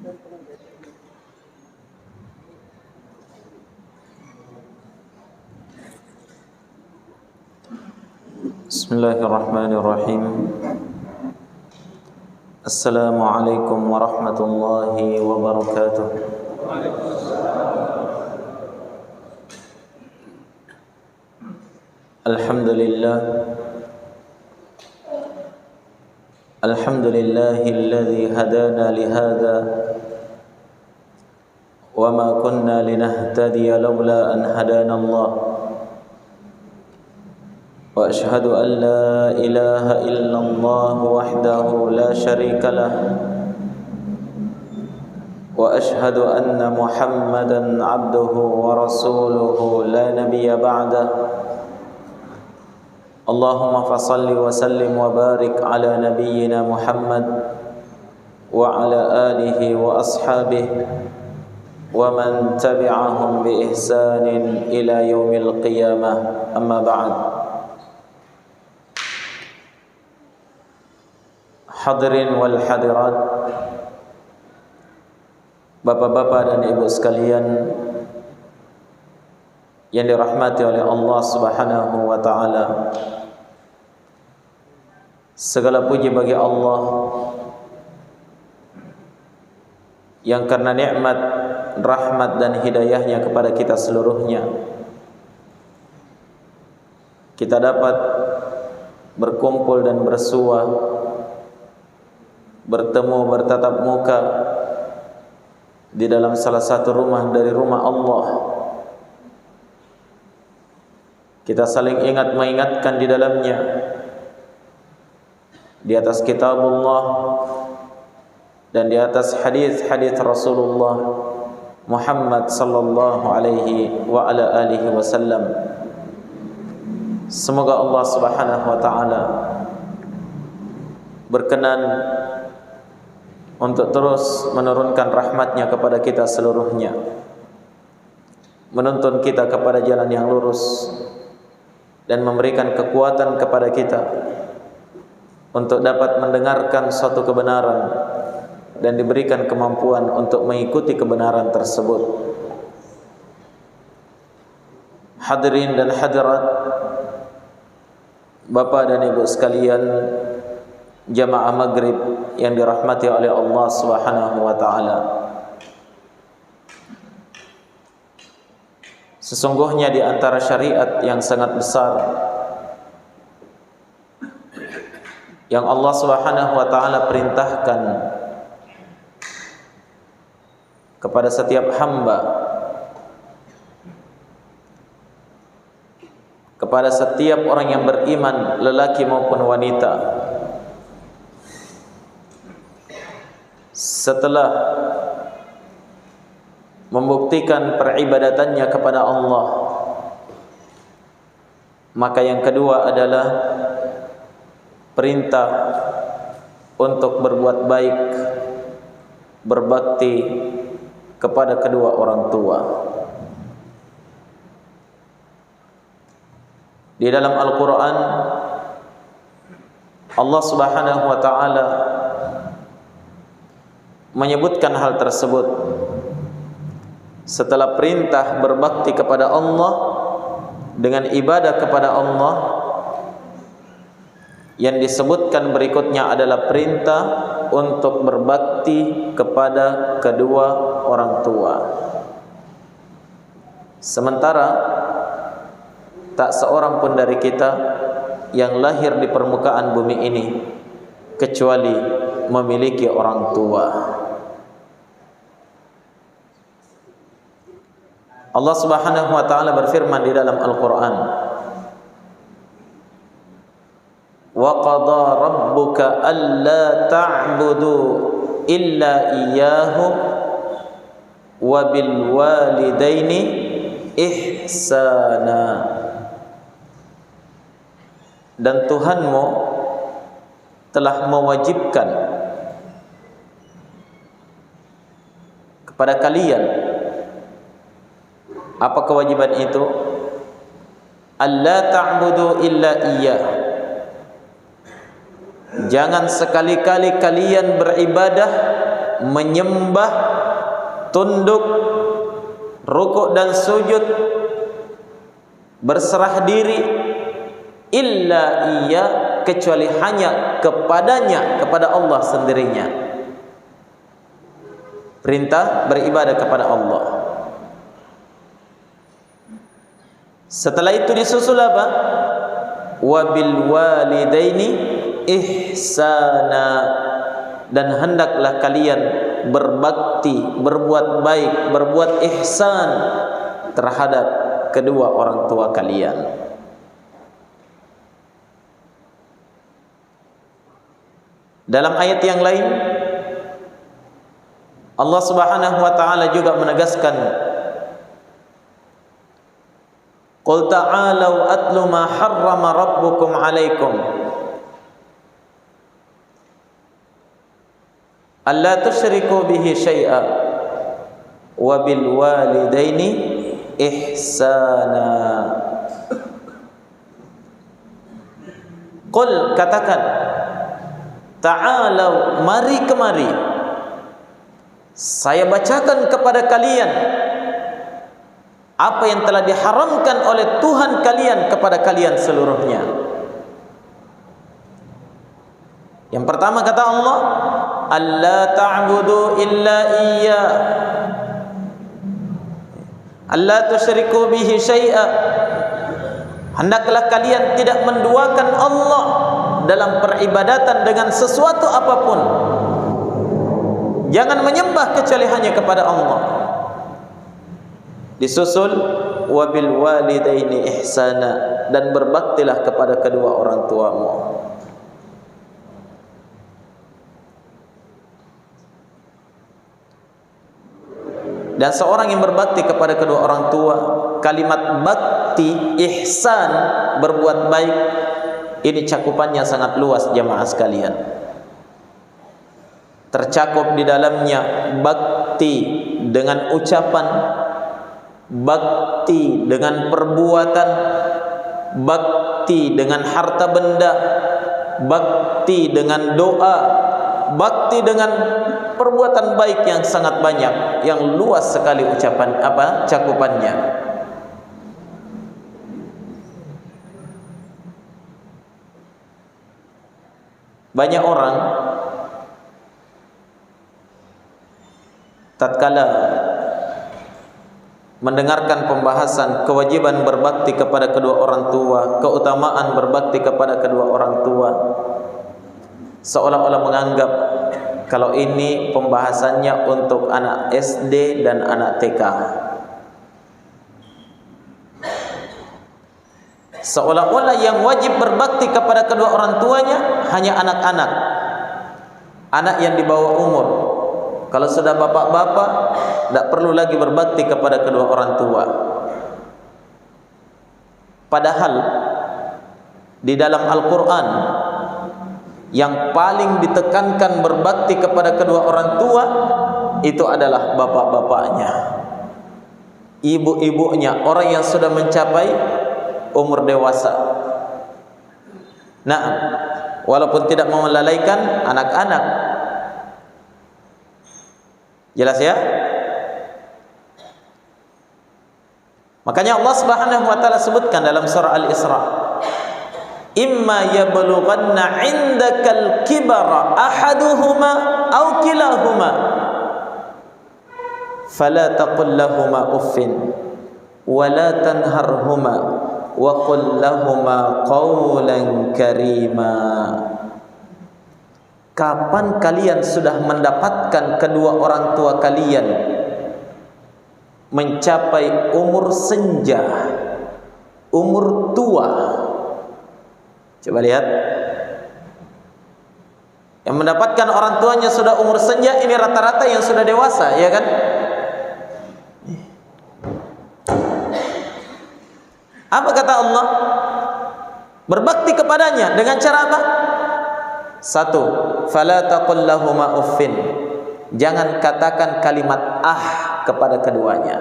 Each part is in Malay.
Bismillahirrahmanirrahim. Assalamualaikum warahmatullahi wabarakatuh. Alhamdulillah. Alhamdulillahilladzi hadana lihada wa ma kunna linahtadiya laula an hadana Allah. Wa ashhadu an la ilaha illallah wahdahu la syarika lah. Wa ashhadu anna Muhammadan abduhu wa rasuluhu la nabiyya ba'dah. Allahumma fasalli wa sallim wa barik ala nabiyyina Muhammad wa ala alihi wa ashabihi wa man tabi'ahum bi ihsanin ila yaumil qiyamah. Amma ba'd. Hadirin wal hadirat, bapak-bapak dan ibu sekalian yang dirahmati oleh Allah Subhanahu wa taala. Segala puji bagi Allah yang karena nikmat, rahmat dan hidayahnya kepada kita seluruhnya, kita dapat berkumpul dan bersua, bertemu, bertatap muka di dalam salah satu rumah dari rumah Allah. Kita saling ingat mengingatkan di dalamnya, di atas kitabullah dan di atas hadis-hadis Rasulullah Muhammad sallallahu alaihi wa ala alihi wasallam. Semoga Allah Subhanahu wa taala berkenan untuk terus menurunkan rahmatnya kepada kita seluruhnya, menuntun kita kepada jalan yang lurus, dan memberikan kekuatan kepada kita untuk dapat mendengarkan suatu kebenaran dan diberikan kemampuan untuk mengikuti kebenaran tersebut. Hadirin dan hadirat, bapak dan ibu sekalian, jamaah maghrib yang dirahmati oleh Allah Subhanahu wa taala. Sesungguhnya di antara syariat yang sangat besar yang Allah Subhanahu wa taala perintahkan kepada setiap hamba, kepada setiap orang yang beriman, lelaki maupun wanita, setelah membuktikan peribadatannya kepada Allah, maka yang kedua adalah perintah untuk berbuat baik, berbakti kepada kedua orang tua. Di dalam Al-Quran, Allah Subhanahu wa taala menyebutkan hal tersebut. Setelah perintah berbakti kepada Allah dengan ibadah kepada Allah, yang disebutkan berikutnya adalah perintah untuk berbakti kepada kedua orang tua. Sementara tak seorang pun dari kita yang lahir di permukaan bumi ini kecuali memiliki orang tua. Allah Subhanahu wa taala berfirman di dalam Al-Qur'an, "Wa qada rabbuka alla ta'budu illa iyyahu wa bil walidaini ihsana." Dan Tuhanmu telah mewajibkan kepada kalian. Apa kewajiban itu? Alla ta'budu illa iyyah. Jangan sekali-kali kalian beribadah menyembah, tunduk, rukuk dan sujud, berserah diri, illa iya, kecuali hanya kepadanya, kepada Allah sendirinya. Perintah beribadah kepada Allah. Setelah itu disusul apa? Wabil walidaini ihsana, dan hendaklah kalian berbakti, berbuat baik, berbuat ihsan terhadap kedua orang tua kalian. Dalam ayat yang lain Allah Subhanahu wa taala juga menegaskan, qul ta'alu atlu ma harrama rabbukum 'alaikum alla tusyriku bihi syai'a wa bil walidaini ihsana. Qul, katakan, ta'alu, mari kemari, saya bacakan kepada kalian apa yang telah diharamkan oleh Tuhan kalian kepada kalian seluruhnya. Yang pertama kata Allah, alla ta'budu illa iya, alla tusyriku bihi syai'a, hendaklah kalian tidak menduakan Allah dalam peribadatan dengan sesuatu apapun. Jangan menyembah kecuali hanya kepada Allah. Disusul wabil walidaini ihsana, dan berbaktilah kepada kedua orang tuamu. Dan seorang yang berbakti kepada kedua orang tua, kalimat bakti, ihsan, berbuat baik, ini cakupannya sangat luas jamaah sekalian. Tercakup di dalamnya bakti dengan ucapan, bakti dengan perbuatan, bakti dengan harta benda, bakti dengan doa, bakti dengan perbuatan baik yang sangat banyak, yang luas sekali ucapan cakupannya. Banyak orang tatkala mendengarkan pembahasan kewajiban berbakti kepada kedua orang tua, keutamaan berbakti kepada kedua orang tua, seolah-olah menganggap kalau ini pembahasannya untuk anak SD dan anak TK. Seolah-olah yang wajib berbakti kepada kedua orang tuanya hanya anak-anak, anak yang di bawah umur. Kalau sudah bapak-bapak, tidak perlu lagi berbakti kepada kedua orang tua. Padahal di dalam Al-Quran yang paling ditekankan berbakti kepada kedua orang tua itu adalah bapak-bapaknya, ibu-ibunya, orang yang sudah mencapai umur dewasa. Nah, walaupun tidak melalaikan anak-anak. Jelas ya? Makanya Allah Subhanahu wa taala sebutkan dalam surah Al-Isra, imma yablughanna 'indakal kibara ahaduhuma aw kilahuma fala taqul lahumā uffin wa la tanharhuma wa qul lahumā qawlan karīmā. Kapan kalian sudah mendapatkan kedua orang tua kalian mencapai umur senja, umur tua? Coba lihat, yang mendapatkan orang tuanya sudah umur senja ini rata-rata yang sudah dewasa, ya kan? Apa kata Allah? Berbakti kepadanya dengan cara apa? Satu, fala taqul lahumā uffin, jangan katakan kalimat kepada keduanya.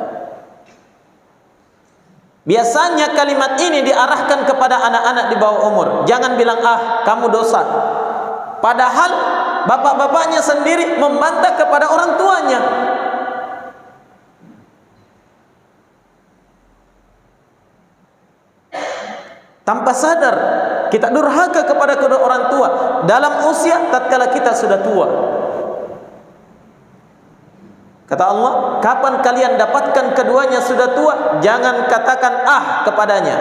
Biasanya kalimat ini diarahkan kepada anak-anak di bawah umur. Jangan bilang kamu dosa. Padahal bapak-bapaknya sendiri membantah kepada orang tuanya. Tanpa sadar kita durhaka kepada kedua orang tua dalam usia tatkala kita sudah tua. Kata Allah, kapan kalian dapatkan keduanya sudah tua, jangan katakan ah kepadanya.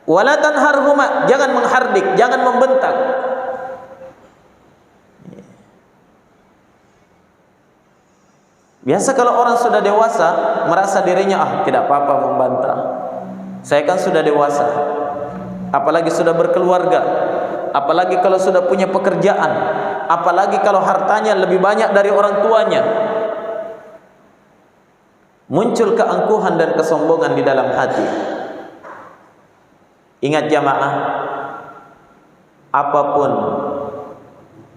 Wala tanharhuma, jangan menghardik, jangan membentak. Biasa kalau orang sudah dewasa merasa dirinya tidak apa-apa membantah. Saya kan sudah dewasa, apalagi sudah berkeluarga, apalagi kalau sudah punya pekerjaan, apalagi kalau hartanya lebih banyak dari orang tuanya. Muncul keangkuhan dan kesombongan di dalam hati. Ingat jamaah, apapun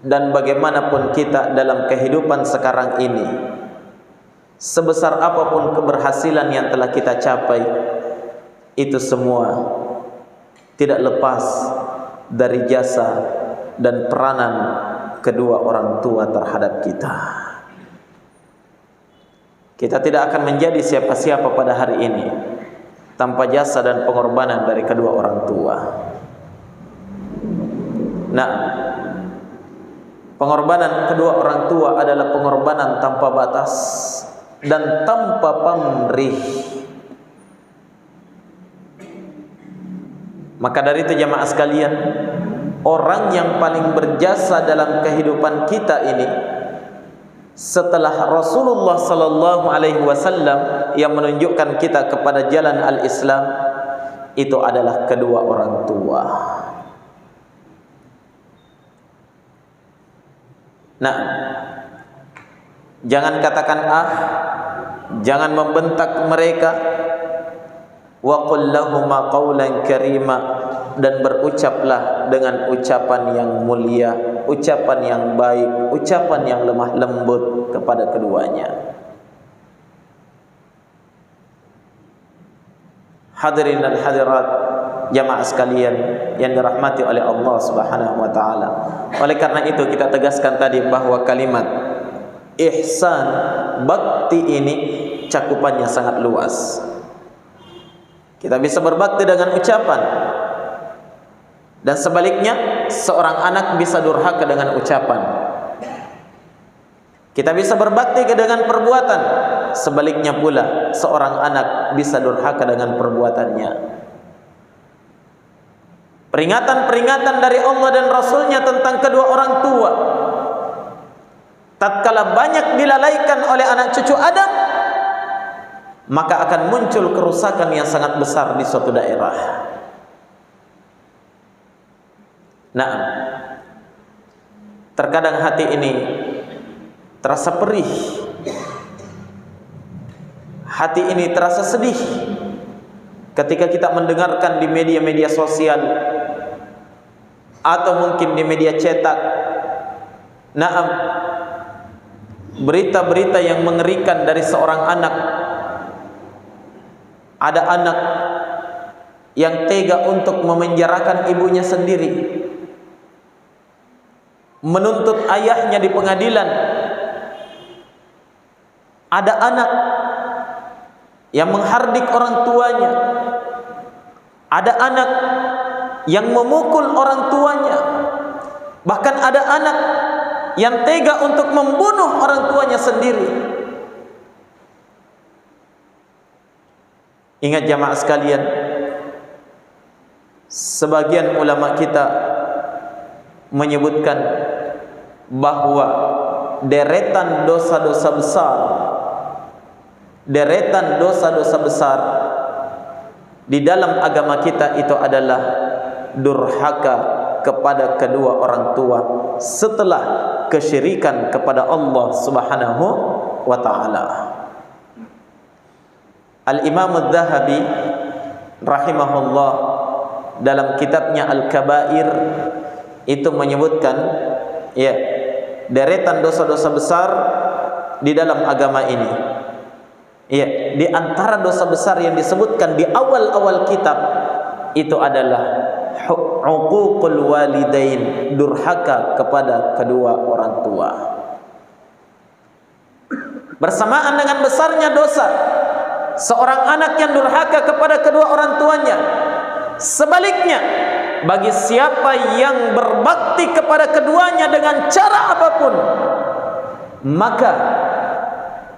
dan bagaimanapun kita dalam kehidupan sekarang ini, sebesar apapun keberhasilan yang telah kita capai, itu semua tidak lepas dari jasa dan peranan kedua orang tua terhadap kita. Kita tidak akan menjadi siapa-siapa pada hari ini tanpa jasa dan pengorbanan dari kedua orang tua. Nah, pengorbanan kedua orang tua adalah pengorbanan tanpa batas dan tanpa pamrih. Maka dari itu jamaah sekalian, orang yang paling berjasa dalam kehidupan kita ini setelah Rasulullah sallallahu alaihi wasallam yang menunjukkan kita kepada jalan al-Islam, itu adalah kedua orang tua. Nah, jangan katakan jangan membentak mereka. Wa qul lahuma qawlan karima, dan berucaplah dengan ucapan yang mulia, ucapan yang baik, ucapan yang lemah lembut kepada keduanya. Hadirin dan hadirat jamaah sekalian yang dirahmati oleh Allah Subhanahu wa taala. Oleh karena itu kita tegaskan tadi bahwa kalimat ihsan, bakti ini cakupannya sangat luas. Kita bisa berbakti dengan ucapan, dan sebaliknya seorang anak bisa durhaka dengan ucapan. Kita bisa berbakti dengan perbuatan, sebaliknya pula seorang anak bisa durhaka dengan perbuatannya. Peringatan-peringatan dari Allah dan Rasulnya tentang kedua orang tua tatkala banyak dilalaikan oleh anak cucu Adam, maka akan muncul kerusakan yang sangat besar di suatu daerah. Nah, terkadang hati ini terasa perih, hati ini terasa sedih ketika kita mendengarkan di media-media sosial atau mungkin di media cetak, berita-berita yang mengerikan dari seorang anak. Ada anak yang tega untuk memenjarakan ibunya sendiri, menuntut ayahnya di pengadilan. Ada anak yang menghardik orang tuanya. Ada anak yang memukul orang tuanya. Bahkan ada anak yang tega untuk membunuh orang tuanya sendiri. Ingat jamaah sekalian, sebagian ulama kita menyebutkan bahwa deretan dosa-dosa besar di dalam agama kita itu adalah durhaka kepada kedua orang tua setelah kesyirikan kepada Allah Subhanahu wa taala. Al-Imam Adz-Dzahabi rahimahullah dalam kitabnya Al-Kabair itu menyebutkan deretan dosa-dosa besar di dalam agama ini. Di antara dosa besar yang disebutkan di awal-awal kitab itu adalah uququl walidain, durhaka kepada kedua orang tua. Bersamaan dengan besarnya dosa seorang anak yang durhaka kepada kedua orang tuanya, sebaliknya bagi siapa yang berbakti kepada keduanya dengan cara apapun, maka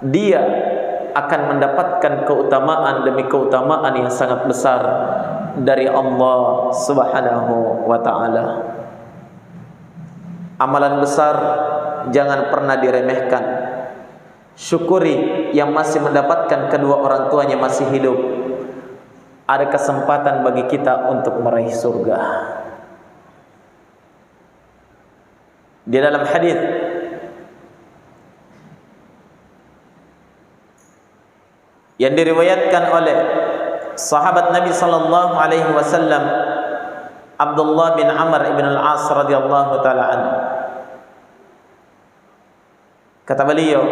dia akan mendapatkan keutamaan demi keutamaan yang sangat besar dari Allah Subhanahu wa ta'ala. Amalan besar jangan pernah diremehkan. Syukuri yang masih mendapatkan kedua orang tuanya masih hidup. Ada kesempatan bagi kita untuk meraih surga. Di dalam hadis yang diriwayatkan oleh sahabat Nabi sallallahu alaihi wasallam Abdullah bin Amr ibn al-As radhiyallahu taala anhu, kata beliau,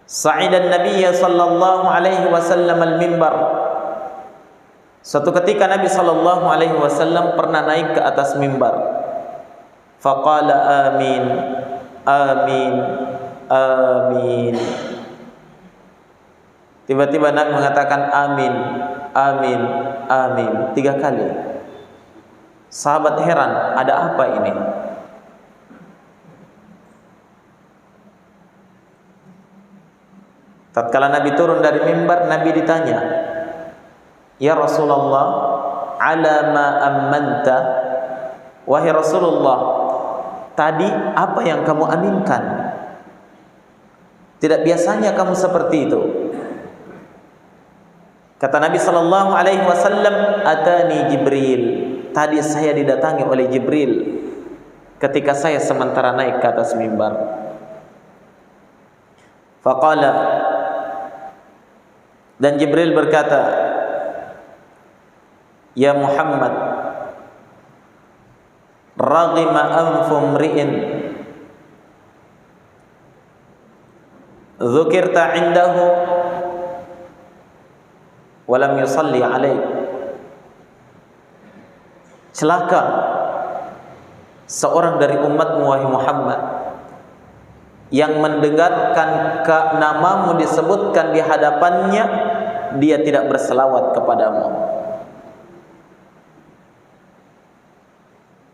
sa'idan Nabi sallallahu alaihi wasallam al-mimbar. Suatu ketika Nabi sallallahu alaihi wasallam pernah naik ke atas mimbar. Faqala amin, amin, amin. Tiba-tiba Nabi mengatakan amin, amin, amin 3 kali. Sahabat heran, ada apa ini? Tatkala Nabi turun dari mimbar, Nabi ditanya, ya Rasulullah, ala ma ammanta? Wahai Rasulullah, tadi apa yang kamu aminkan? Tidak biasanya kamu seperti itu. Kata Nabi sallallahu alaihi wasallam, atani Jibril. Tadi saya didatangi oleh Jibril ketika saya sementara naik ke atas mimbar. Faqala, dan Jibril berkata, ya Muhammad, raghima anfu mri'in dzukirta indahu wa lam yusalli alaik. Celaka seorang dari umatmu wahai Muhammad yang mendengarkan namamu disebutkan di hadapannya, dia tidak berselawat kepadamu.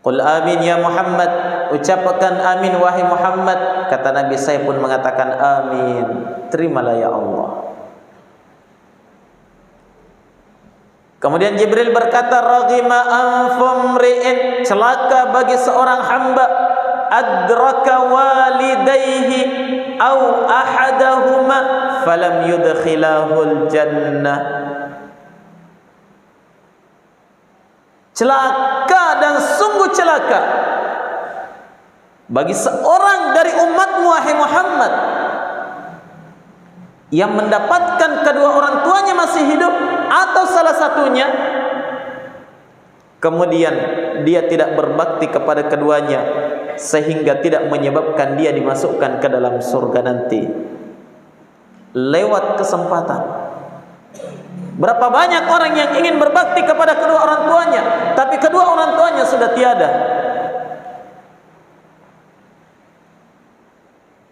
Qul amin ya Muhammad, ucapkan amin wahai Muhammad. Kata Nabi, saya pun mengatakan amin, terimalah ya Allah. Kemudian Jibril berkata, raghima anfum ri'in, celaka bagi seorang hamba adraka walidayhi au ahadahuma falam yudkhilahul jannah. Celaka dan sungguh celaka bagi seorang dari umatmu wahai Muhammad yang mendapatkan kedua orang tuanya masih hidup atau salah satunya, kemudian dia tidak berbakti kepada keduanya sehingga tidak menyebabkan dia dimasukkan ke dalam surga nanti lewat kesempatan. Berapa banyak orang yang ingin berbakti kepada kedua orang tuanya, tapi kedua orang tuanya sudah tiada.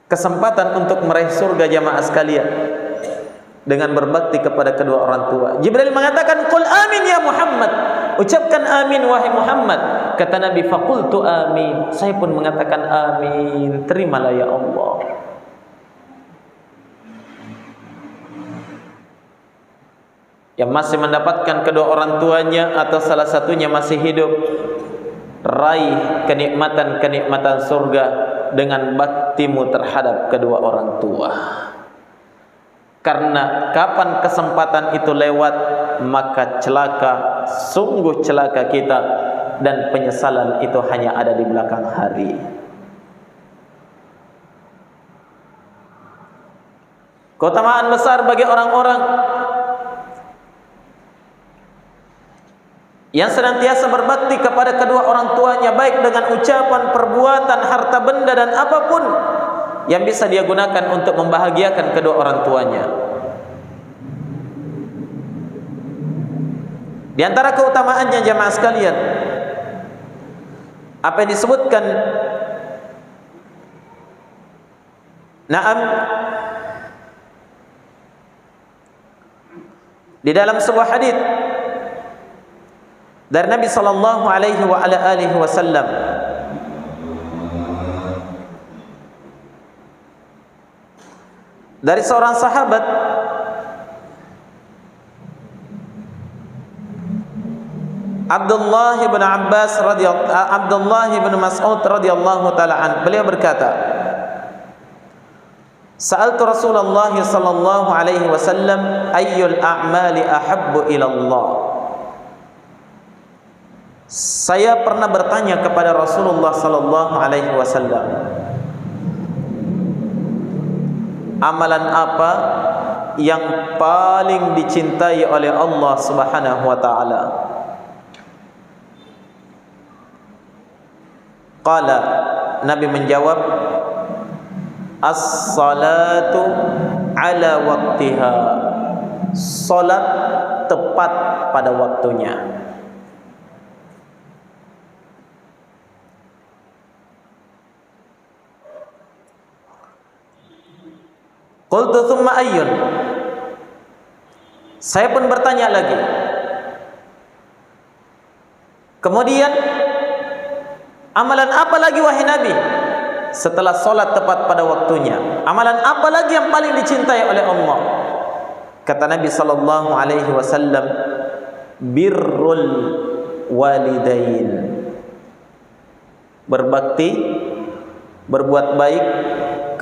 Kesempatan untuk meraih surga jamaah sekalian dengan berbakti kepada kedua orang tua. Jibril mengatakan, qul amin ya Muhammad, ucapkan amin wahai Muhammad. Kata Nabi, faqultu amin, saya pun mengatakan amin, terimalah ya Allah. Yang masih mendapatkan kedua orang tuanya atau salah satunya masih hidup, raih kenikmatan-kenikmatan surga dengan baktimu terhadap kedua orang tua. Karena kapan kesempatan itu lewat, maka celaka, sungguh celaka kita, dan penyesalan itu hanya ada di belakang hari. Keutamaan besar bagi orang-orang yang senantiasa berbakti kepada kedua orang tuanya, baik dengan ucapan, perbuatan, harta benda, dan apapun yang bisa dia gunakan untuk membahagiakan kedua orang tuanya. Di antara keutamaannya jamaah sekalian, apa yang disebutkan di dalam sebuah hadis dari Nabi sallallahu alaihi wa ala alihi wasallam, dari seorang sahabat Abdullah bin Mas'ud radhiyallahu taala an, beliau berkata, sa'altu Rasulullah sallallahu alaihi wasallam ayyul a'mali ahabbu ila Allah. Saya pernah bertanya kepada Rasulullah sallallahu alaihi wasallam, amalan apa yang paling dicintai oleh Allah Subhanahu wa taala? Qala, Nabi menjawab, as-salatu ala waktiha, salat tepat pada waktunya. Qultu thumma ayyun, saya pun bertanya lagi, kemudian amalan apa lagi wahai Nabi setelah solat tepat pada waktunya? Amalan apa lagi yang paling dicintai oleh Allah? Kata Nabi sallallahu alaihi wasallam, birrul walidain, berbakti, berbuat baik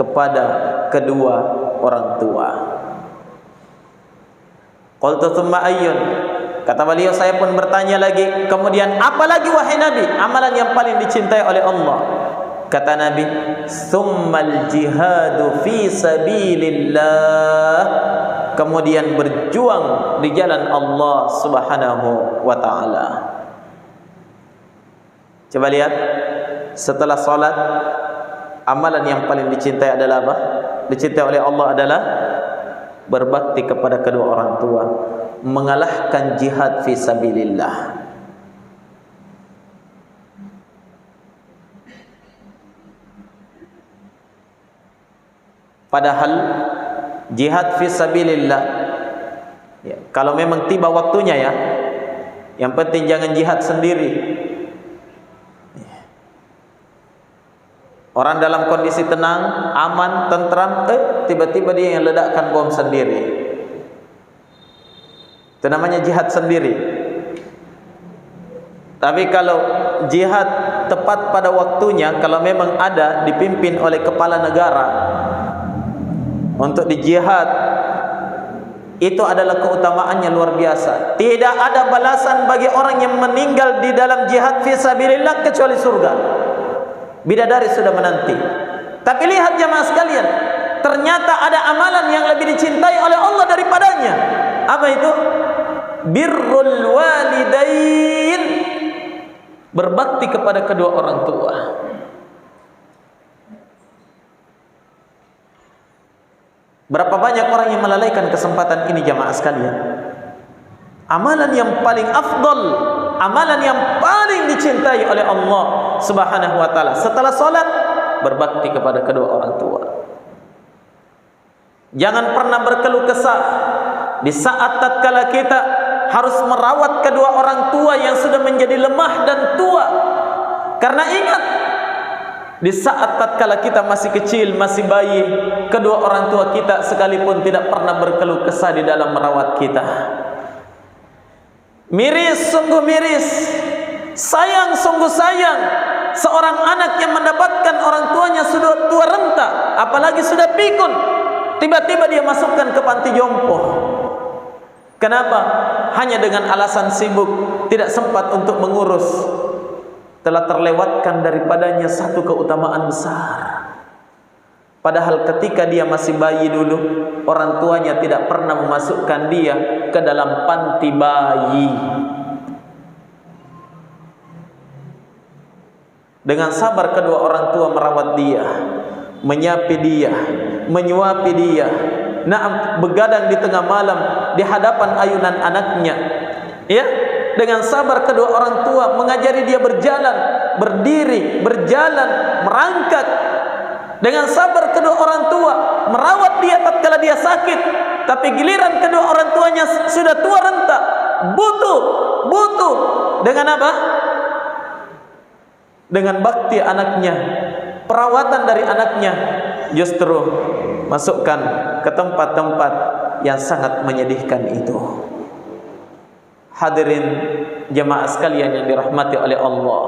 kepada kedua orang tua. Qultu tsumma ayyun, kata beliau, saya pun bertanya lagi, kemudian apa lagi wahai Nabi amalan yang paling dicintai oleh Allah? Kata Nabi, tsummal jihadu fi sabilillah, kemudian berjuang di jalan Allah Subhanahu wa taala. Coba lihat, setelah salat amalan yang paling dicintai adalah apa? Dicintai oleh Allah adalah berbakti kepada kedua orang tua, mengalahkan jihad fi sabilillah. Padahal jihad fi sabilillah, ya, kalau memang tiba waktunya, ya, yang penting jangan jihad sendiri. Orang dalam kondisi tenang, aman, tentram, tiba-tiba dia yang ledakkan bom sendiri. Itu namanya jihad sendiri. Tapi kalau jihad tepat pada waktunya, kalau memang ada dipimpin oleh kepala negara untuk dijihad, itu adalah keutamaannya luar biasa. Tidak ada balasan bagi orang yang meninggal di dalam jihad fi sabilillah kecuali surga. Bidadari sudah menanti. Tapi lihat jamaah sekalian, ternyata ada amalan yang lebih dicintai oleh Allah daripadanya. Apa itu? Birrul walidain, berbakti kepada kedua orang tua. Berapa banyak orang yang melalaikan kesempatan ini jamaah sekalian? Amalan yang paling afdal, amalan yang paling dicintai oleh Allah Subhanahu wa taala setelah salat, berbakti kepada kedua orang tua. Jangan pernah berkeluh kesah di saat tatkala kita harus merawat kedua orang tua yang sudah menjadi lemah dan tua. Karena ingat, di saat tatkala kita masih kecil, masih bayi, kedua orang tua kita sekalipun tidak pernah berkeluh kesah di dalam merawat kita. Miris, sungguh miris, sayang, sungguh sayang seorang anak yang mendapatkan orang tuanya sudah tua renta, apalagi sudah pikun, tiba-tiba dia masukkan ke panti jompo. Kenapa? Hanya dengan alasan sibuk, tidak sempat untuk mengurus. Telah terlewatkan daripadanya satu keutamaan besar. Padahal ketika dia masih bayi dulu, orang tuanya tidak pernah memasukkan dia ke dalam panti bayi. Dengan sabar kedua orang tua merawat dia, menyapi dia, menyuapi dia. Naam, begadang di tengah malam di hadapan ayunan anaknya, ya, dengan sabar kedua orang tua mengajari dia berjalan, berdiri, berjalan, merangkak. Dengan sabar kedua orang tua merawat dia tatkala dia sakit, tapi giliran kedua orang tuanya sudah tua renta, butuh. Dengan apa? Dengan bakti anaknya, perawatan dari anaknya, justru masukkan ke tempat-tempat yang sangat menyedihkan itu. Hadirin jemaah sekalian yang dirahmati oleh Allah,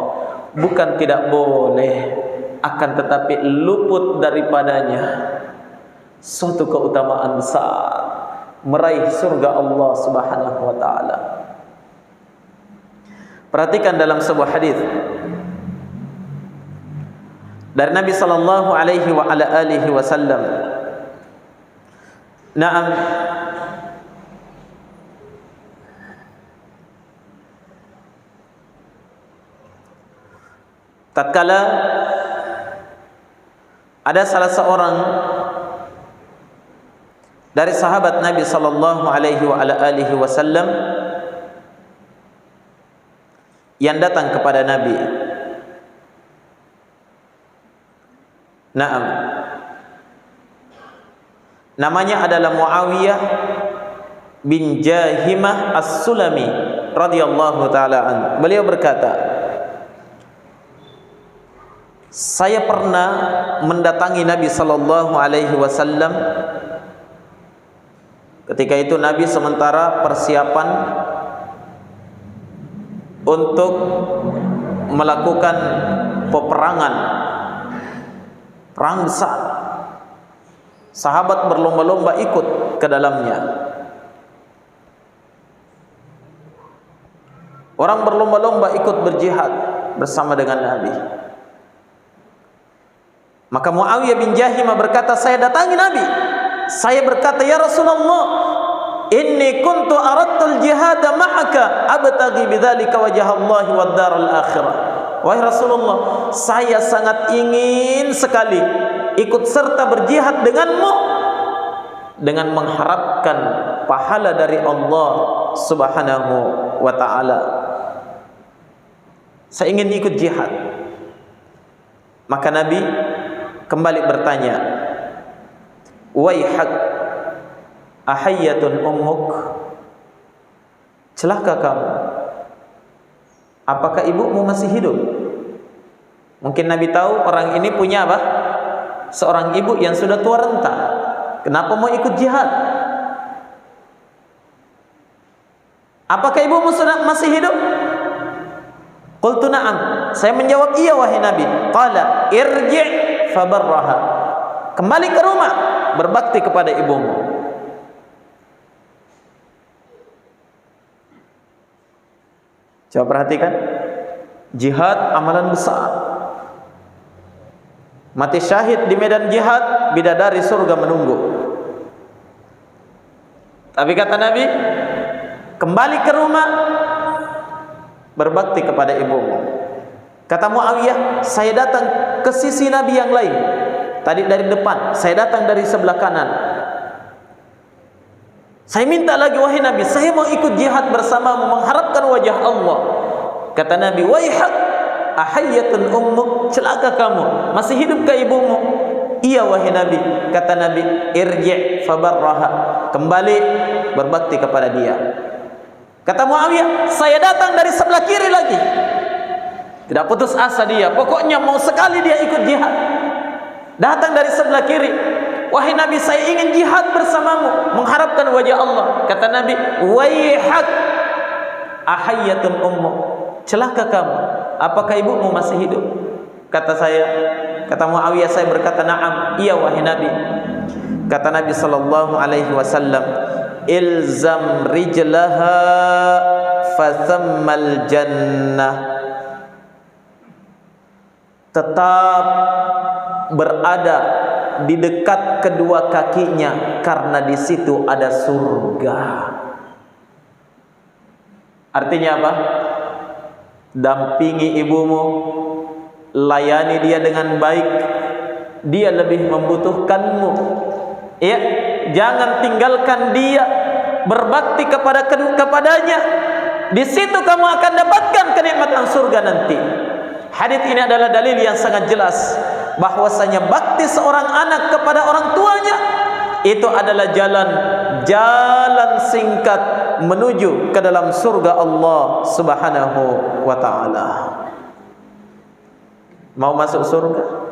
bukan tidak boleh, akan tetapi luput daripadanya suatu keutamaan besar, meraih surga Allah Subhanahu wa taala. Perhatikan dalam sebuah hadis dari Nabi sallallahu alaihi wa ala alihi wasallam. Naam, tatkala ada salah seorang dari sahabat Nabi sallallahu alaihi wa ala alihi wasallam yang datang kepada Nabi. Naam, namanya adalah Muawiyah bin Jahimah As-Sulami radhiyallahu taala an. Beliau berkata, saya pernah mendatangi Nabi sallallahu alaihi wasallam. Ketika itu Nabi sementara persiapan untuk melakukan peperangan, perang besar. Sahabat berlomba-lomba ikut ke dalamnya. Orang berlomba-lomba ikut berjihad bersama dengan Nabi. Maka Muawiyah bin Jahimah berkata, saya datangi Nabi. Saya berkata, ya Rasulullah, inni kuntu aradtul jihada ma'aka abtaghi bidzalika wajhallahi wad daral akhirah. Wahai Rasulullah, saya sangat ingin sekali ikut serta berjihad denganmu dengan mengharapkan pahala dari Allah Subhanahu wa taala. Saya ingin ikut jihad. Maka Nabi kembali bertanya, waihak ahayyatun ummuk, celaka kamu, apakah ibumu masih hidup? Mungkin Nabi tahu orang ini punya apa? Seorang ibu yang sudah tua renta. Kenapa mau ikut jihad? Apakah ibumu sudah masih hidup? Qultu na'am. Saya menjawab, iya wahai Nabi. Qala irji' fabarraha. Kembali ke rumah, berbakti kepada ibumu. Coba perhatikan, jihad amalan besar. Mati syahid di medan jihad, bidadari surga menunggu. Tapi kata Nabi, kembali ke rumah, berbakti kepada ibumu. Kata Muawiyah, saya datang ke sisi Nabi yang lain. Tadi dari depan, saya datang dari sebelah kanan. Saya minta lagi, wahai Nabi, saya mau ikut jihad bersamamu, mengharapkan wajah Allah. Kata Nabi, waihak ahayyatun ummuk, celaka kamu, masih hidupkah ibumu? Iya wahai Nabi. Kata Nabi, irji' fabarraha, kembali berbakti kepada dia. Kata Muawiyah, saya datang dari sebelah kiri lagi. Tidak putus asa dia, pokoknya mau sekali dia ikut jihad. Datang dari sebelah kiri, wahai Nabi, saya ingin jihad bersamamu, mengharapkan wajah Allah. Kata Nabi, waihak ahayyatun ummuk, celaka kamu, apakah ibumu masih hidup? Kata Muawiyah, saya berkata, na'am, iya wahai Nabi. Kata Nabi sallallahu alaihi wasallam, ilzam rijlaha fathammal jannah. Tetap berada di dekat kedua kakinya, karena di situ ada surga. Artinya apa? Dampingi ibumu, layani dia dengan baik. Dia lebih membutuhkanmu. Ya, jangan tinggalkan dia, berbakti kepadanya. di situ kamu akan dapatkan kenikmatan surga nanti. Hadits ini adalah dalil yang sangat jelas bahwasanya bakti seorang anak kepada orang tuanya itu adalah jalan singkat menuju ke dalam surga Allah Subhanahu wa taala. Mau masuk surga?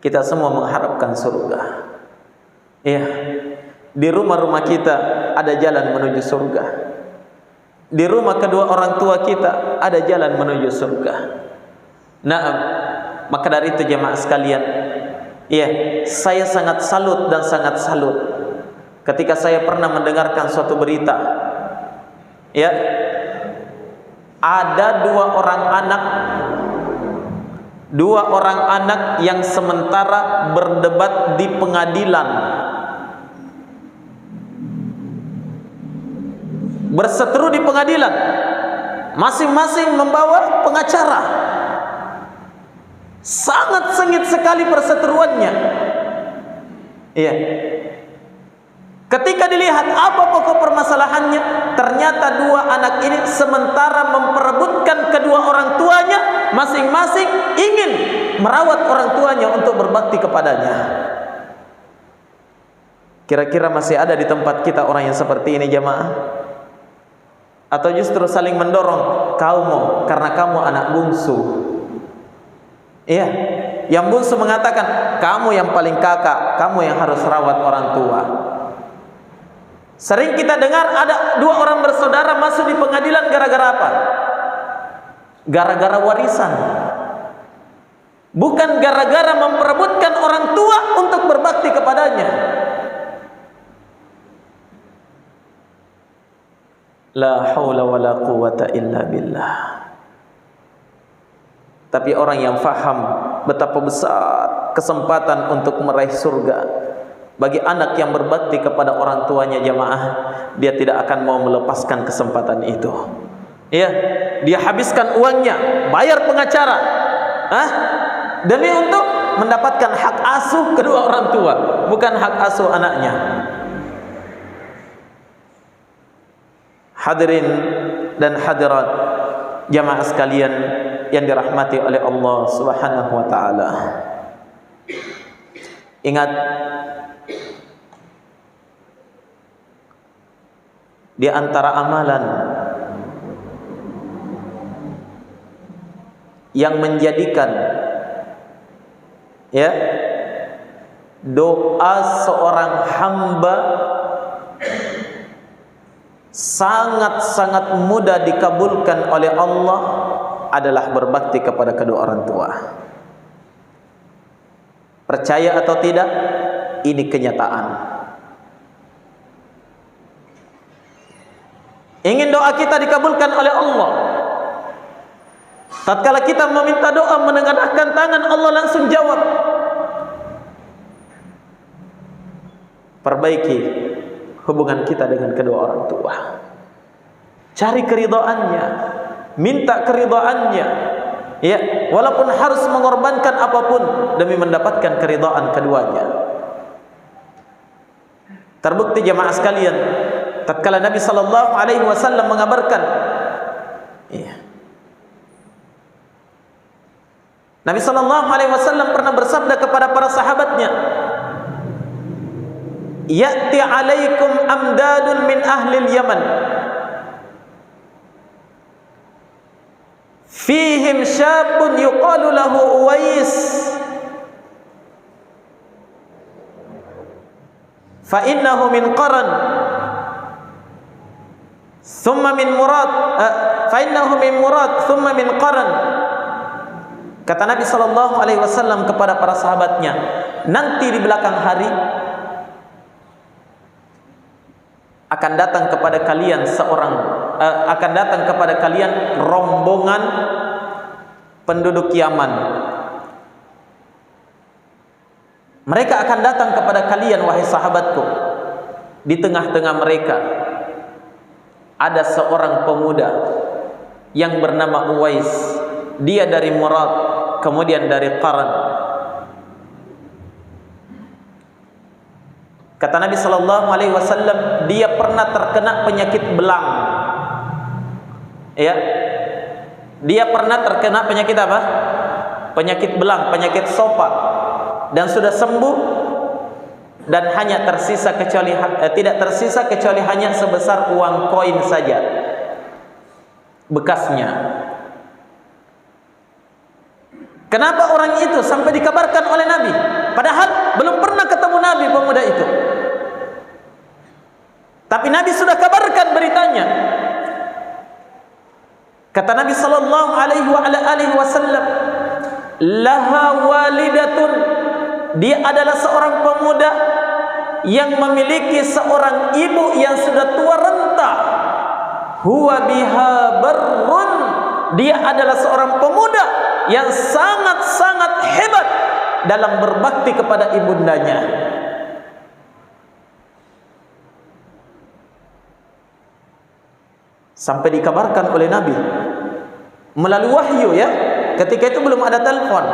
Kita semua mengharapkan surga. Iya. Di rumah-rumah kita ada jalan menuju surga. Di rumah kedua orang tua kita ada jalan menuju surga. Naam. Maka dari itu jemaah sekalian, iya, saya sangat salut dan sangat salut ketika saya pernah mendengarkan suatu berita. Ya. Ada dua orang anak yang sementara berdebat di pengadilan, berseteru di pengadilan, masing-masing membawa pengacara. Sangat sengit sekali perseteruannya. Iya. Ketika dilihat apa pokok permasalahannya, ternyata dua anak ini sementara memperebutkan kedua orang tuanya, masing-masing ingin merawat orang tuanya untuk berbakti kepadanya. Kira-kira masih ada di tempat kita orang yang seperti ini jemaah? Atau justru saling mendorong, kamu karena kamu anak bungsu. Iya, yang bungsu mengatakan, kamu yang paling kakak, kamu yang harus rawat orang tua. Sering kita dengar ada dua orang bersaudara masuk di pengadilan gara-gara apa? Gara-gara warisan. Bukan gara-gara memperebutkan orang tua untuk berbakti kepadanya. La haula wala quwata illa billah. Tapi orang yang faham betapa besar kesempatan untuk meraih surga bagi anak yang berbakti kepada orang tuanya jamaah, dia tidak akan mau melepaskan kesempatan itu. Ya, dia habiskan uangnya, bayar pengacara, demi untuk mendapatkan hak asuh kedua orang tua, bukan hak asuh anaknya. Hadirin dan hadirat jamaah sekalian yang dirahmati oleh Allah Subhanahu wa taala. Ingat, di antara amalan yang menjadikan ya doa seorang hamba sangat-sangat mudah dikabulkan oleh Allah adalah berbakti kepada kedua orang tua. Percaya atau tidak, ini kenyataan. Ingin doa kita dikabulkan oleh Allah, tatkala kita meminta doa, menengadahkan tangan, Allah langsung jawab. Perbaiki hubungan kita dengan kedua orang tua. Cari keridhaannya, minta keridhaannya, ya, walaupun harus mengorbankan apapun demi mendapatkan keridhaan keduanya. Terbukti jemaah sekalian, tatkala Nabi sallallahu alaihi wasallam mengabarkan, ya, Nabi sallallahu alaihi wasallam pernah bersabda kepada para sahabatnya, "Ya'ti 'alaikum amdadun min ahli al-Yaman, fihim syabun yuqalu lahu Uwais, fa innahu min qaran, thumma min murad, fa innahu min murad, thumma min qaran." Kata Nabi sallallahu alaihi wasallam kepada para sahabatnya, nanti di belakang hari akan datang kepada kalian akan datang kepada kalian rombongan penduduk Yaman. Mereka akan datang kepada kalian wahai sahabatku. Di tengah-tengah mereka ada seorang pemuda yang bernama Uwais. Dia dari Murad, kemudian dari Qaran. Kata Nabi sallallahu alaihi wasallam, dia pernah terkena penyakit belang. Ya. Dia pernah terkena penyakit apa? Penyakit belang, penyakit sopak, dan sudah sembuh, dan hanya tersisa kecuali tidak tersisa kecuali hanya sebesar uang koin saja bekasnya. Kenapa orang itu sampai dikabarkan oleh Nabi, padahal belum pernah ketemu Nabi pemuda itu, tapi Nabi sudah kabarkan beritanya. Kata Nabi sallallahu alaihi wasallam, laha walidatun, dia adalah seorang pemuda yang memiliki seorang ibu yang sudah tua renta. Huwa biha barrun, dia adalah seorang pemuda yang sangat-sangat hebat dalam berbakti kepada ibundanya. Sampai dikabarkan oleh Nabi melalui wahyu, ya. Ketika itu belum ada telepon,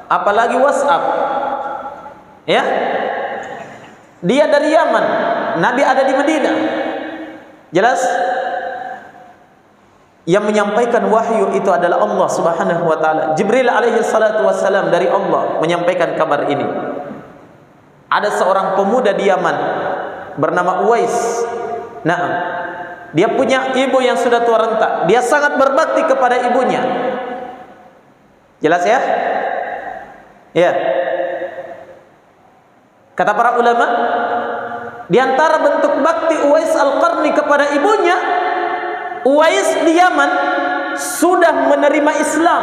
apalagi WhatsApp, ya. Dia dari Yaman, Nabi ada di Madinah. Jelas? Yang menyampaikan wahyu itu adalah Allah Subhanahu wa taala. Jibril alaihi salatu wassalam dari Allah menyampaikan kabar ini. Ada seorang pemuda di Yaman bernama Uwais. Naam. Dia punya ibu yang sudah tua renta. Dia sangat berbakti kepada ibunya. Jelas, ya? Ya. Kata para ulama, di antara bentuk bakti Uwais Al-Qarni kepada ibunya, Uwais di Yaman sudah menerima Islam.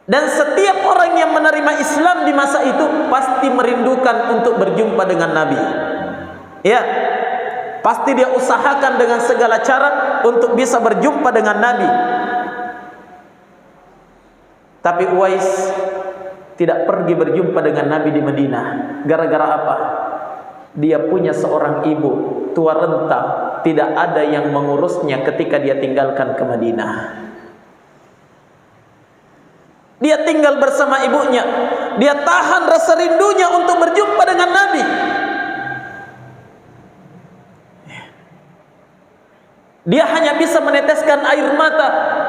Dan setiap orang yang menerima Islam di masa itu pasti merindukan untuk berjumpa dengan Nabi. Ya. Pasti dia usahakan dengan segala cara untuk bisa berjumpa dengan Nabi. Tapi Uwais tidak pergi berjumpa dengan Nabi di Madinah. Gara-gara apa? Dia punya seorang ibu tua renta, tidak ada yang mengurusnya ketika dia tinggalkan ke Madinah. Dia tinggal bersama ibunya. Dia tahan rasa rindunya untuk berjumpa dengan Nabi. Dia hanya bisa meneteskan air mata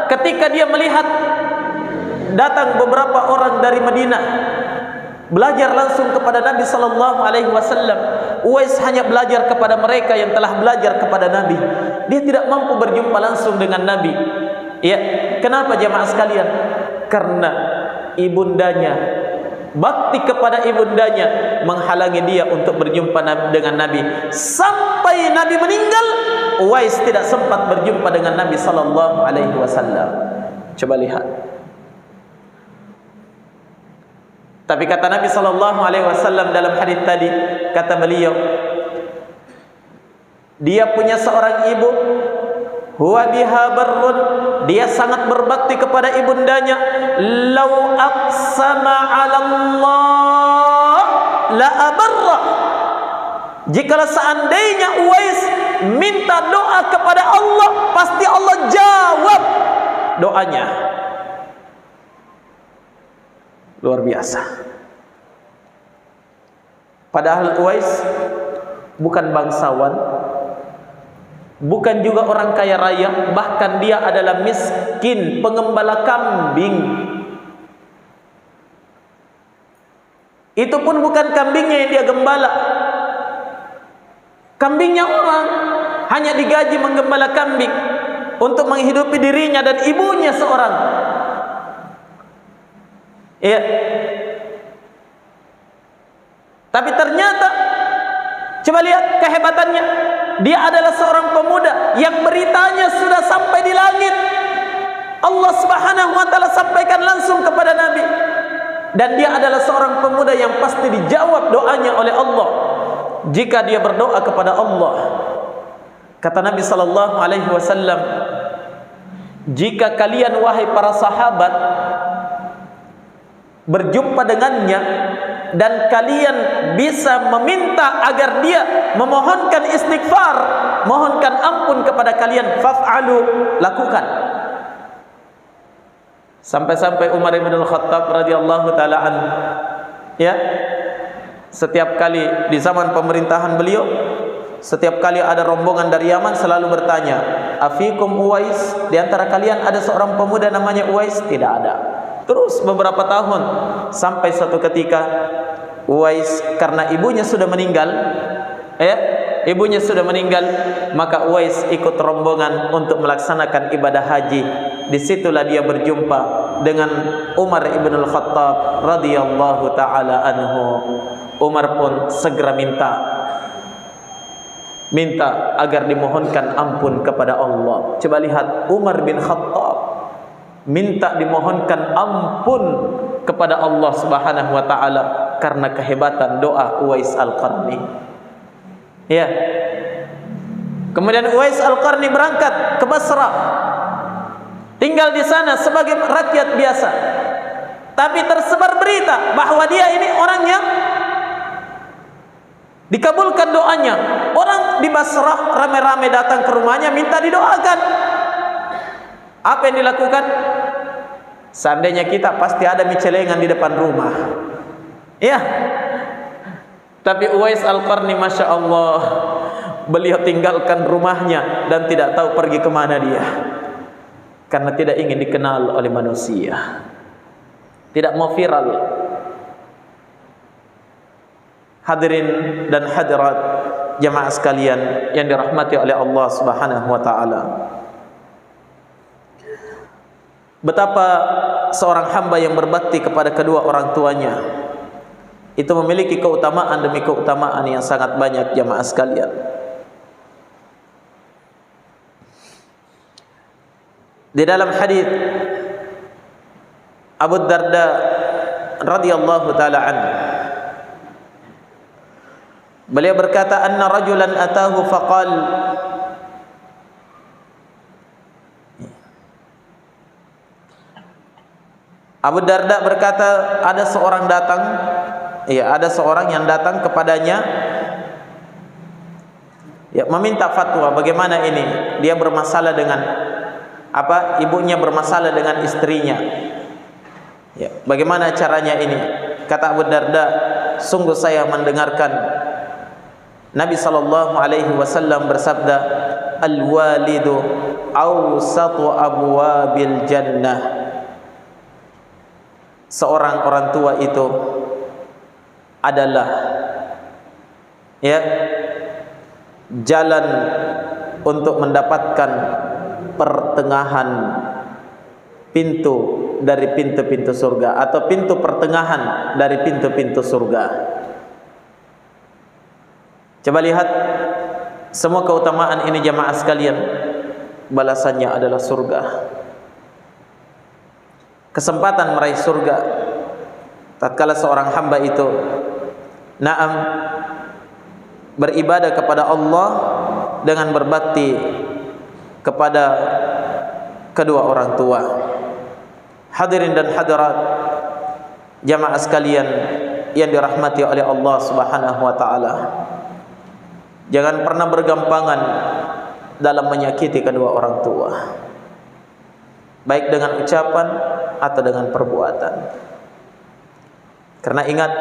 ketika dia melihat datang beberapa orang dari Madinah belajar langsung kepada Nabi sallallahu alaihi wasallam. Uwais hanya belajar kepada mereka yang telah belajar kepada Nabi. Dia tidak mampu berjumpa langsung dengan Nabi. Ya, kenapa jemaah sekalian? Karena ibundanya, bakti kepada ibundanya menghalangi dia untuk berjumpa dengan Nabi. Sampai Nabi meninggal, Uwais tidak sempat berjumpa dengan Nabi sallallahu alaihi wasallam. Coba lihat. Tapi kata Nabi sallallahu alaihi wasallam dalam hadis tadi, kata beliau, dia punya seorang ibu, huwa biha barrun, dia sangat berbakti kepada ibundanya. Lau aqsama 'ala Allah la abarra. Jikalau seandainya Uwais minta doa kepada Allah, pasti Allah jawab doanya. Luar biasa. Padahal Uwais bukan bangsawan, bukan juga orang kaya raya, bahkan dia adalah miskin, pengembala kambing. Itu pun bukan kambingnya yang dia gembala, kambingnya orang. Hanya digaji menggembala kambing untuk menghidupi dirinya dan ibunya seorang. Ya. Tapi ternyata, coba lihat kehebatannya. Dia adalah seorang pemuda yang beritanya sudah sampai di langit. Allah Subhanahu wa taala sampaikan langsung kepada Nabi. Dan dia adalah seorang pemuda yang pasti dijawab doanya oleh Allah jika dia berdoa kepada Allah. Kata Nabi sallallahu alaihi wasallam, jika kalian wahai para sahabat berjumpa dengannya dan kalian bisa meminta agar dia memohonkan istighfar, mohonkan ampun kepada kalian, faf'alu, lakukan. Sampai-sampai Umar bin Al-Khattab radhiyallahu taala anhu, ya, setiap kali di zaman pemerintahan beliau, Setiap kali ada rombongan dari Yaman selalu bertanya, afikum Uwais? Di antara kalian ada seorang pemuda namanya Uwais? Tidak ada. Terus beberapa tahun, sampai suatu ketika Uwais karena ibunya sudah meninggal, maka Uwais ikut rombongan untuk melaksanakan ibadah haji. Disitulah dia berjumpa dengan Umar ibn al-Khattab radhiyallahu taala anhu. Umar pun segera minta agar dimohonkan ampun kepada Allah. Coba lihat, Umar bin Khattab minta dimohonkan ampun kepada Allah Subhanahu wa taala karena kehebatan doa Uwais Al-Qarni. Ya. Kemudian Uwais Al-Qarni berangkat ke Basra. Tinggal di sana sebagai rakyat biasa. Tapi tersebar berita bahwa dia ini orang yang dikabulkan doanya. Orang di Basra ramai-ramai datang ke rumahnya minta didoakan. Apa yang dilakukan? Seandainya kita pasti ada micelengan di depan rumah. Ya. Tapi Uwais Al-Qarni, Masya Allah, beliau tinggalkan rumahnya dan tidak tahu pergi kemana dia. Karena tidak ingin dikenal oleh manusia. Tidak mau viral. Hadirin dan hadirat jamaah sekalian yang dirahmati oleh Allah Subhanahu wa taala. Betapa seorang hamba yang berbakti kepada kedua orang tuanya itu memiliki keutamaan demi keutamaan yang sangat banyak jamaah sekalian. Di dalam hadis Abu Darda radhiyallahu taala anhu, beliau berkata, anna rajulan atahu faqal, Abu Darda berkata, ada seorang yang datang kepadanya, ya, meminta fatwa bagaimana ini. Dia bermasalah dengan ibunya bermasalah dengan istrinya. Ya, bagaimana caranya ini? Kata Abu Darda, sungguh saya mendengarkan Nabi sallallahu alaihi wasallam bersabda, al-walidu awsatu abwabil jannah. Seorang orang tua itu adalah jalan untuk mendapatkan pertengahan pintu dari pintu-pintu surga, atau pintu pertengahan dari pintu-pintu surga. Coba lihat semua keutamaan ini jamaah sekalian, balasannya adalah surga. Kesempatan meraih surga tatkala seorang hamba itu beribadah kepada Allah dengan berbakti kepada kedua orang tua. Hadirin dan hadirat jamaah sekalian yang dirahmati oleh Allah Subhanahu wa taala, jangan pernah bergampangan dalam menyakiti kedua orang tua, baik dengan ucapan atau dengan perbuatan. Karena ingat,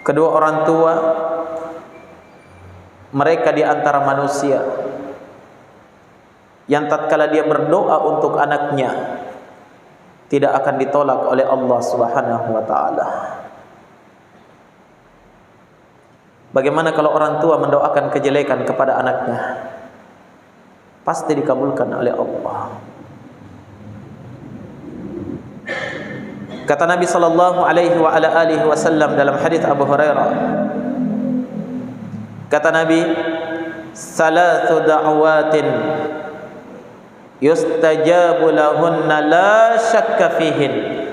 kedua orang tua mereka di antara manusia yang tatkala dia berdoa untuk anaknya tidak akan ditolak oleh Allah Subhanahu wa taala. Bagaimana kalau orang tua mendoakan kejelekan kepada anaknya? Pasti dikabulkan oleh Allah. Kata Nabi sallallahu alaihi wa ala alihi wasallam dalam hadis Abu Hurairah, kata Nabi, salatu da'watin yustajabu lahunna la syakka fihin.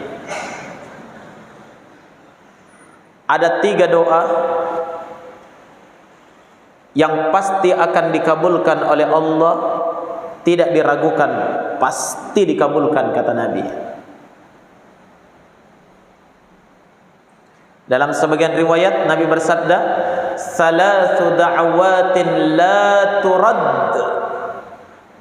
Ada 3 doa yang pasti akan dikabulkan oleh Allah, tidak diragukan, pasti dikabulkan, kata Nabi. Dalam sebagian riwayat Nabi bersabda, salatu da'watin la turad.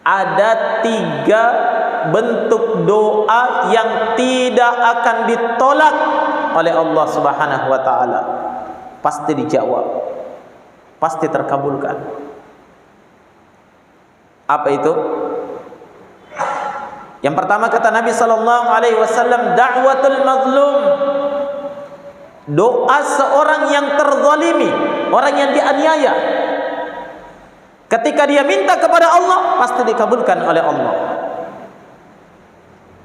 Ada 3 bentuk doa yang tidak akan ditolak oleh Allah Subhanahu wa taala, pasti dijawab. pasti terkabulkan. Apa itu? Yang pertama kata Nabi sallallahu alaihi wasallam, da'watul mazlum. Doa seorang yang terzalimi, orang yang dianiaya, ketika dia minta kepada Allah, pasti dikabulkan oleh Allah.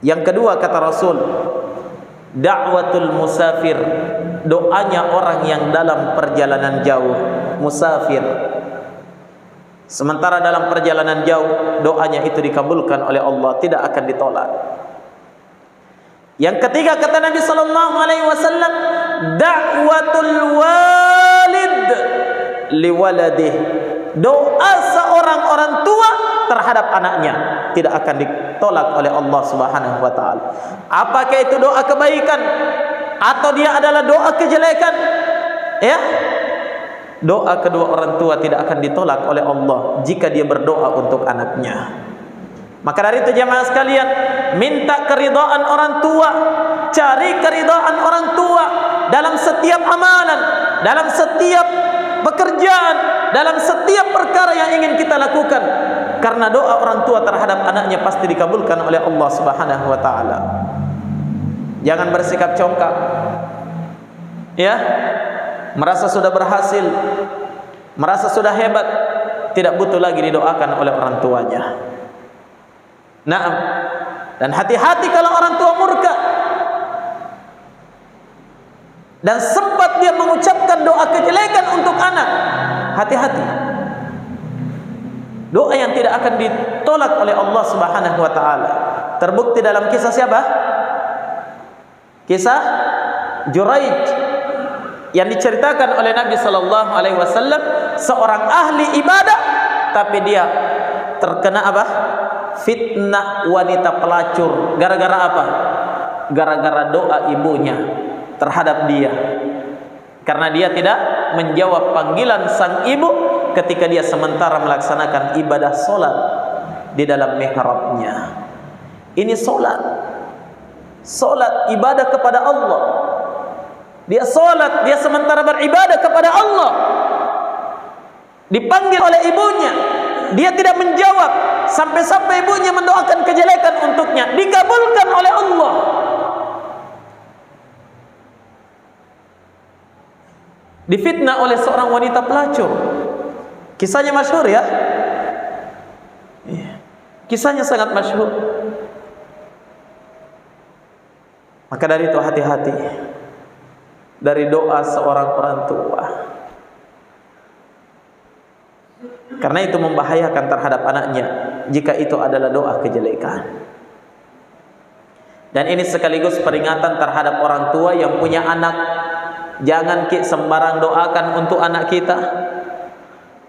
Yang kedua kata Rasul, da'watul musafir. Doanya orang yang dalam perjalanan jauh, musafir. Sementara dalam perjalanan jauh, doanya itu dikabulkan oleh Allah, tidak akan ditolak. Yang ketiga kata Nabi sallallahu alaihi wasallam, da'watul walid liwaladih. Doa seorang orang tua terhadap anaknya tidak akan ditolak oleh Allah Subhanahu wa taala. Apakah itu doa kebaikan atau dia adalah doa kejelekan? Ya. Doa kedua orang tua tidak akan ditolak oleh Allah jika dia berdoa untuk anaknya. Maka dari itu jamaah sekalian, minta keridhaan orang tua, cari keridhaan orang tua dalam setiap amalan, dalam setiap pekerjaan, dalam setiap perkara yang ingin kita lakukan. Karena doa orang tua terhadap anaknya pasti dikabulkan oleh Allah Subhanahu wa taala. Jangan bersikap congkak. Ya. Merasa sudah berhasil, merasa sudah hebat, tidak butuh lagi didoakan oleh orang tuanya. Naam. Dan hati-hati kalau orang tua murka dan sempat dia mengucapkan doa kejelekan untuk anak. Hati-hati. Doa yang tidak akan ditolak oleh Allah Subhanahu wa taala. Terbukti dalam kisah siapa? Kisah Juraij yang diceritakan oleh Nabi sallallahu alaihi wasallam, seorang ahli ibadah tapi dia terkena apa? Fitnah wanita pelacur. Gara-gara apa? Gara-gara doa ibunya terhadap dia. Karena dia tidak menjawab panggilan sang ibu ketika dia sementara melaksanakan ibadah solat di dalam mihrabnya. Ini solat. Solat ibadah kepada Allah. Dia solat, dia sementara beribadah kepada Allah. Dipanggil oleh ibunya, dia tidak menjawab sampai-sampai ibunya mendoakan kejelekan untuknya, dikabulkan oleh Allah. Difitnah oleh seorang wanita pelacur. Kisahnya masyhur ya. Kisahnya sangat masyhur. Maka dari itu hati-hati dari doa seorang orang tua, karena itu membahayakan terhadap anaknya jika itu adalah doa kejelekan. Dan ini sekaligus peringatan terhadap orang tua yang punya anak. Jangan sembarang doakan untuk anak kita.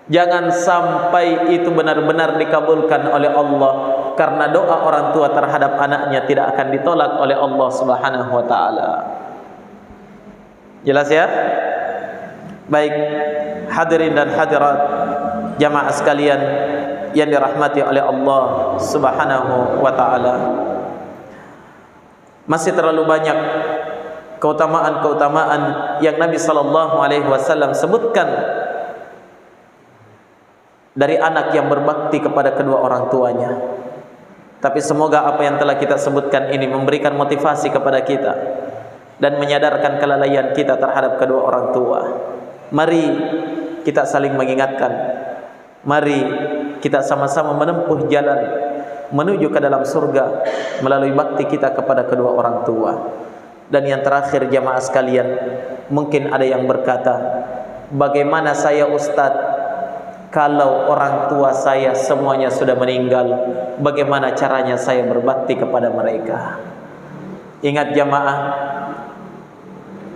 Jangan sampai itu benar-benar dikabulkan oleh Allah, karena doa orang tua terhadap anaknya tidak akan ditolak oleh Allah Subhanahu wa taala. Jelas ya? Baik, hadirin dan hadirat jamaah sekalian yang dirahmati oleh Allah Subhanahu wa taala. Masih terlalu banyak keutamaan-keutamaan yang Nabi sallallahu alaihi wasallam sebutkan dari anak yang berbakti kepada kedua orang tuanya. Tapi semoga apa yang telah kita sebutkan ini memberikan motivasi kepada kita dan menyadarkan kelalaian kita terhadap kedua orang tua. Mari kita saling mengingatkan. Mari kita sama-sama menempuh jalan menuju ke dalam surga melalui bakti kita kepada kedua orang tua. Dan yang terakhir jamaah sekalian, mungkin ada yang berkata, bagaimana saya Ustadz kalau orang tua saya semuanya sudah meninggal? Bagaimana caranya saya berbakti kepada mereka? Ingat jamaah,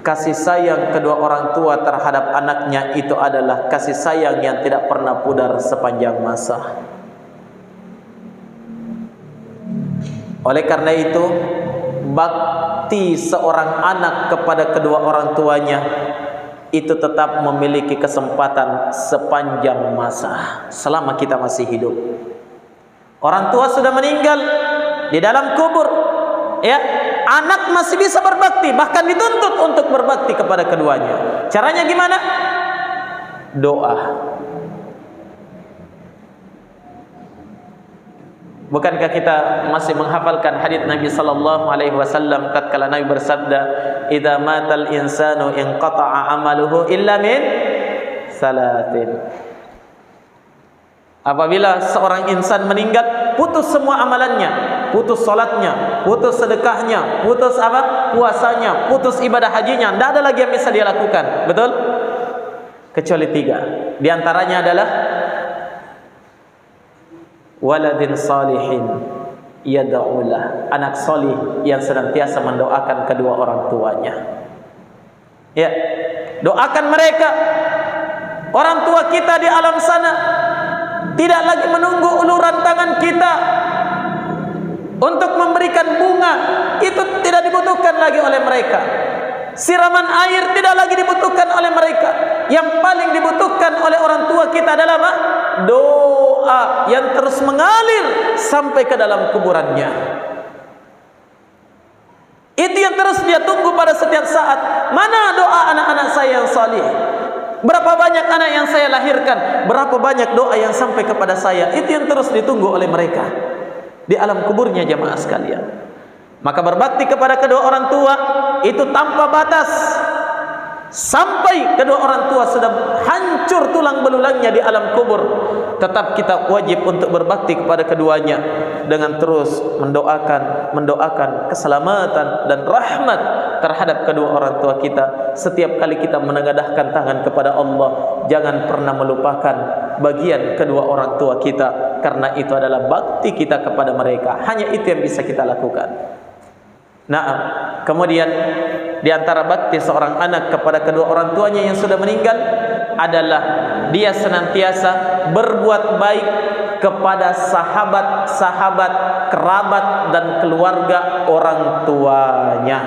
kasih sayang kedua orang tua terhadap anaknya itu adalah kasih sayang yang tidak pernah pudar sepanjang masa. Oleh karena itu, bakti seorang anak kepada kedua orang tuanya itu tetap memiliki kesempatan sepanjang masa selama kita masih hidup. Orang tua sudah meninggal di dalam kubur, ya, anak masih bisa berbakti, bahkan dituntut untuk berbakti kepada keduanya. Caranya gimana? doa. Bukankah kita masih menghafalkan hadits Nabi sallallahu alaihi wasallam tatkala Nabi bersabda, "Idza matal insanu inqata'a amaluhu illa min salatin." Apabila seorang insan meninggal, putus semua amalannya, putus salatnya, putus sedekahnya, putus apa? Puasanya, putus ibadah hajinya, tidak ada lagi yang bisa dia lakukan. Betul? Kecuali 3. Di antaranya adalah waladin salihin yad'ulah, anak solih yang senantiasa mendoakan kedua orang tuanya. Ya, doakan mereka. Orang tua kita di alam sana tidak lagi menunggu uluran tangan kita untuk memberikan bunga. Itu tidak dibutuhkan lagi oleh mereka. Siraman air tidak lagi dibutuhkan oleh mereka. Yang paling dibutuhkan oleh orang tua kita adalah apa? Doa yang terus mengalir sampai ke dalam kuburannya. Itu yang terus dia tunggu pada setiap saat. Mana doa anak-anak saya yang salih? Berapa banyak anak yang saya lahirkan? Berapa banyak doa yang sampai kepada saya? Itu yang terus ditunggu oleh mereka di alam kuburnya, jamaah sekalian. Maka berbakti kepada kedua orang tua itu tanpa batas. Sampai kedua orang tua sudah hancur tulang belulangnya di alam kubur, tetap kita wajib untuk berbakti kepada keduanya dengan terus mendoakan keselamatan dan rahmat terhadap kedua orang tua kita. Setiap kali kita menengadahkan tangan kepada Allah, jangan pernah melupakan bagian kedua orang tua kita, karena itu adalah bakti kita kepada mereka. Hanya itu yang bisa kita lakukan. Nah, kemudian di antara bakti seorang anak kepada kedua orang tuanya yang sudah meninggal adalah dia senantiasa berbuat baik kepada sahabat-sahabat, kerabat dan keluarga orang tuanya.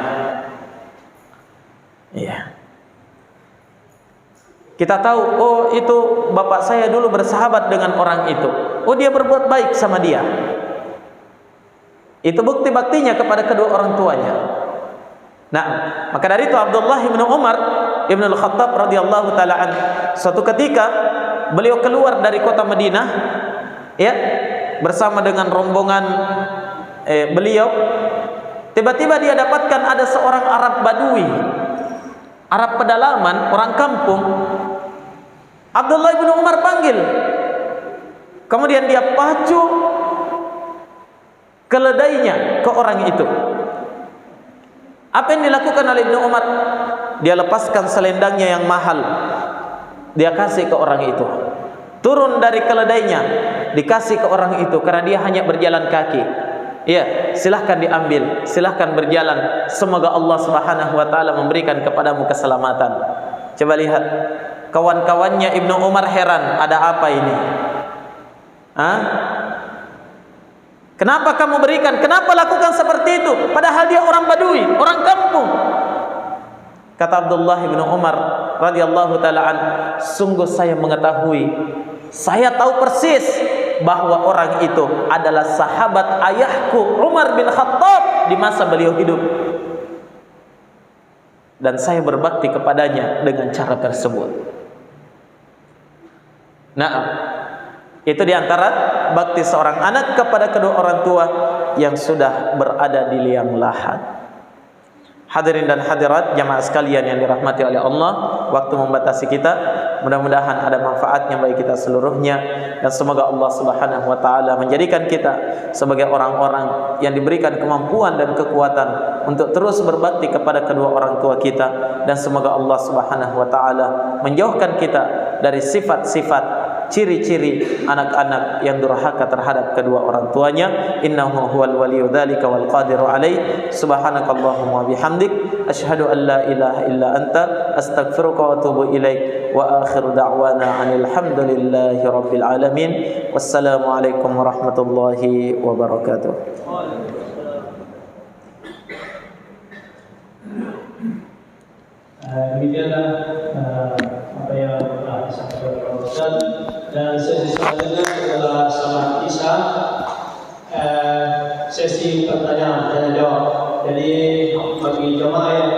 Iya. Kita tahu, oh itu bapak saya dulu bersahabat dengan orang itu. Oh dia berbuat baik sama dia. Itu bukti baktinya kepada kedua orang tuanya. Nah, maka dari itu Abdullah bin Umar Ibn al-Khattab radhiyallahu taala an, suatu ketika beliau keluar dari kota Madinah, ya, bersama dengan rombongan beliau. Tiba-tiba dia dapatkan ada seorang Arab Badui, Arab pedalaman, orang kampung. Abdullah bin Umar panggil. Kemudian dia pacu keledainya ke orang itu. Apa yang dilakukan oleh Ibnu Umar? Dia lepaskan selendangnya yang mahal, dia kasih ke orang itu. Turun dari keledainya, dikasih ke orang itu karena dia hanya berjalan kaki. Ya, silahkan diambil, silahkan berjalan. Semoga Allah Subhanahu wa taala memberikan kepadamu keselamatan. Coba lihat, kawan-kawannya Ibnu Umar heran, ada apa ini? Hah? Kenapa kamu berikan? Kenapa lakukan seperti itu? Padahal dia orang Badui, orang kampung. Kata Abdullah bin Umar radhiyallahu taala an, sungguh saya mengetahui, saya tahu persis bahwa orang itu adalah sahabat ayahku Umar bin Khattab di masa beliau hidup. Dan saya berbakti kepadanya dengan cara tersebut. Nah, itu diantara bakti seorang anak kepada kedua orang tua yang sudah berada di liang lahat. Hadirin dan hadirat jamaah sekalian yang dirahmati oleh Allah, waktu membatasi kita, mudah-mudahan ada manfaatnya bagi kita seluruhnya, dan semoga Allah Subhanahu wa taala menjadikan kita sebagai orang-orang yang diberikan kemampuan dan kekuatan untuk terus berbakti kepada kedua orang tua kita, dan semoga Allah Subhanahu wa taala menjauhkan kita dari sifat-sifat, ciri-ciri anak-anak yang durhaka terhadap kedua orang tuanya. Innahu huwal waliyyu dzalika wal qadiru alaih. Subhanakallahumma wa bihamdik asyhadu an la ilaha illa anta astaghfiruka wa atubu ilaik. Wa akhiru da'wana anil hamdulillahi rabbil alamin. Wassalamu alaikum warahmatullahi wabarakatuh. Demikianlah apa yang telah disampaikan oleh Ustaz, dan sesi selanjutnya adalah salat Isya, sesi pertanyaan dan jawab. Jadi bagi jemaah yang